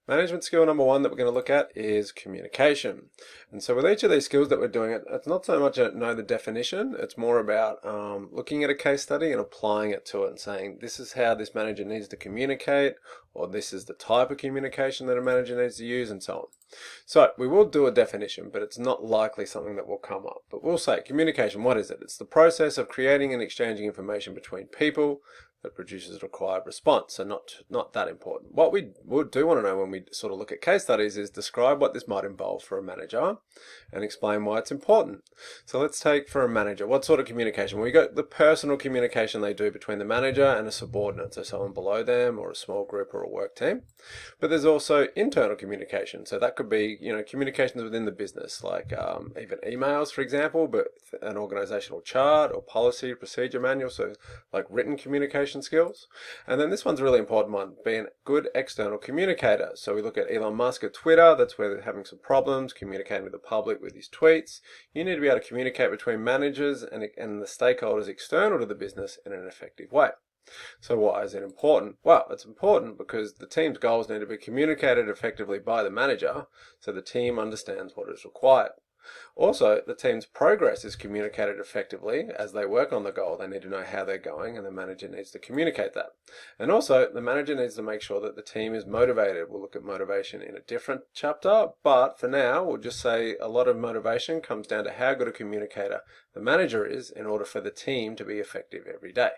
Management skill number one that we're going to look at is communication. And so with each of these skills that we're doing, it's not so much know the definition, it's more about looking at a case study and applying it to it and saying, this is how this manager needs to communicate, or this is the type of communication that a manager needs to use, and so on. So we will do a definition, but it's not likely something that will come up. But we'll say communication, what is it? It's the process of creating and exchanging information between people that produces a required response. So not that important. What we would do want to know when we sort of look at case studies is describe what this might involve for a manager and explain why it's important. So let's take for a manager, what sort of communication? Well, we got the personal communication they do between the manager and a subordinate, so someone below them or a small group or a work team. But there's also internal communication. So that could be, communications within the business, like even emails, for example, but an organizational chart or policy procedure manual. So like written communication skills. And then this one's a really important one, being a good external communicator. So we look at Elon Musk at Twitter, that's where they're having some problems communicating with the public with his tweets. You need to be able to communicate between managers and the stakeholders external to the business in an effective way. So why is it important? Well, it's important because the team's goals need to be communicated effectively by the manager so the team understands what is required. Also, the team's progress is communicated effectively as they work on the goal. They need to know how they're going and the manager needs to communicate that. And also, the manager needs to make sure that the team is motivated. We'll look at motivation in a different chapter, but for now, we'll just say a lot of motivation comes down to how good a communicator the manager is in order for the team to be effective every day.